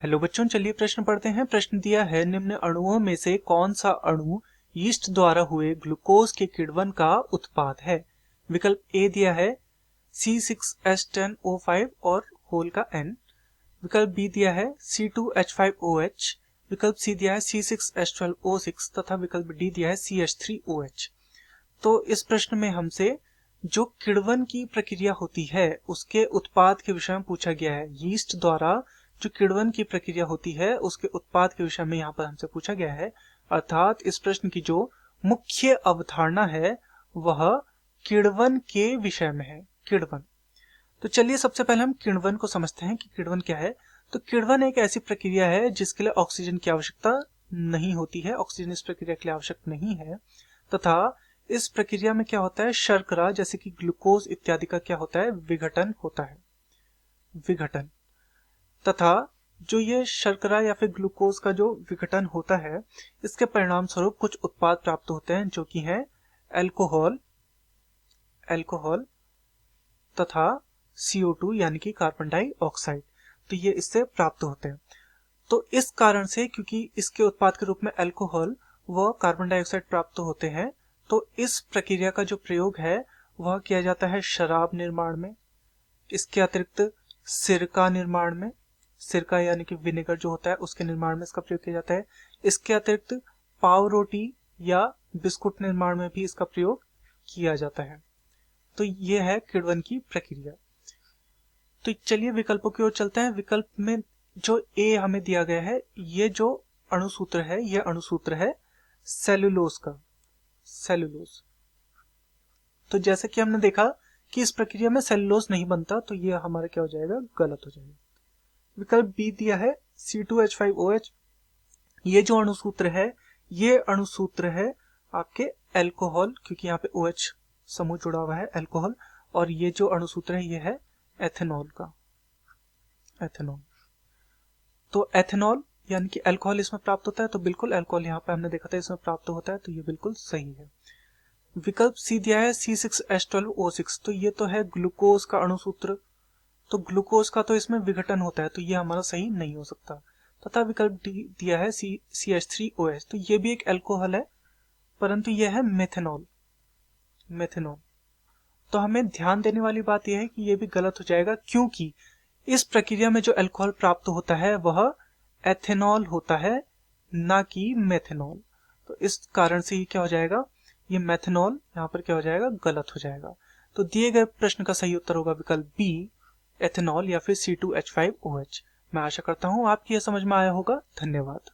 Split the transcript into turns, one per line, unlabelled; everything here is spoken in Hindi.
हेलो बच्चों, चलिए प्रश्न पढ़ते हैं। प्रश्न दिया है, निम्न अणुओं में से कौन सा अणु यीस्ट द्वारा हुए ग्लूकोज के किण्वन का उत्पाद है। विकल्प ए दिया है C6H10O5 और होल का N। विकल्प बी दिया है C2H5OH। विकल्प सी दिया है C6H12O6 तथा विकल्प डी दिया है CH3OH। तो इस प्रश्न में हमसे जो किण्वन की प्रक्रिया होती है उसके उत्पाद के विषय में पूछा गया है। यीस्ट द्वारा जो किण्वन की प्रक्रिया होती है उसके उत्पाद के विषय में यहाँ पर हमसे पूछा गया है। अर्थात इस प्रश्न की जो मुख्य अवधारणा है वह किण्वन के विषय में है। किण्वन, तो चलिए सबसे पहले हम किण्वन को समझते हैं कि किण्वन क्या है। तो किण्वन एक ऐसी प्रक्रिया है जिसके लिए ऑक्सीजन की आवश्यकता नहीं होती है। ऑक्सीजन इस प्रक्रिया के लिए आवश्यक नहीं है तथा इस प्रक्रिया में क्या होता है, शर्करा जैसे कि ग्लूकोज इत्यादि का क्या होता है, विघटन होता है। विघटन तथा जो ये शर्करा या फिर ग्लूकोज का जो विघटन होता है इसके परिणाम स्वरूप कुछ उत्पाद प्राप्त होते हैं जो कि हैं अल्कोहल तथा CO2 यानी कि कार्बन डाइऑक्साइड। तो ये इससे प्राप्त होते हैं। तो इस कारण से, क्योंकि इसके उत्पाद के रूप में अल्कोहल व कार्बन डाइऑक्साइड प्राप्त होते हैं, तो इस प्रक्रिया का जो प्रयोग है वह किया जाता है शराब निर्माण में। इसके अतिरिक्त सिरका निर्माण में, सिरका यानी कि विनेगर जो होता है उसके निर्माण में इसका प्रयोग किया जाता है। इसके अतिरिक्त पाव रोटी या बिस्कुट निर्माण में भी इसका प्रयोग किया जाता है। तो ये है किण्वन की प्रक्रिया। तो चलिए विकल्पों की ओर चलते हैं। विकल्प में जो ए हमें दिया गया है, ये जो अणुसूत्र है ये अणुसूत्र है सेलुलोज का, सेलुलोज। तो जैसे कि हमने देखा कि इस प्रक्रिया में सेलुलोज नहीं बनता, तो ये हमारा क्या हो जाएगा, गलत हो जाएगा। विकल्प बी दिया है C2H5OH। ये जो अणुसूत्र है ये अणुसूत्र है आपके अल्कोहल, क्योंकि यहाँ पे OH समूह जुड़ा हुआ है, अल्कोहल। और ये जो अणुसूत्र है ये है एथेनॉल का, एथेनॉल। तो एथेनॉल यानी कि अल्कोहल इसमें प्राप्त होता है, तो बिल्कुल अल्कोहल यहाँ पे हमने देखा था इसमें प्राप्त होता है, तो ये बिल्कुल सही है। विकल्प सी दिया है C6H12O6। तो ये तो है ग्लूकोज का अणुसूत्र, तो ग्लूकोज का तो इसमें विघटन होता है, तो ये हमारा सही नहीं हो सकता। तथा विकल्प डी दिया है CH3OH। तो ये भी एक अल्कोहल है परंतु यह है मेथेनॉल, मेथेनॉल। तो हमें ध्यान देने वाली बात यह है कि यह भी गलत हो जाएगा, क्योंकि इस प्रक्रिया में जो अल्कोहल प्राप्त होता है वह एथेनॉल होता है, ना कि मेथेनॉल। तो इस कारण से ये क्या हो जाएगा, ये मेथेनॉल यहाँ पर क्या हो जाएगा, गलत हो जाएगा। तो दिए गए प्रश्न का सही उत्तर होगा विकल्प बी, एथेनॉल या फिर C2H5OH। मैं आशा करता हूँ आपकी यह समझ में आया होगा। धन्यवाद।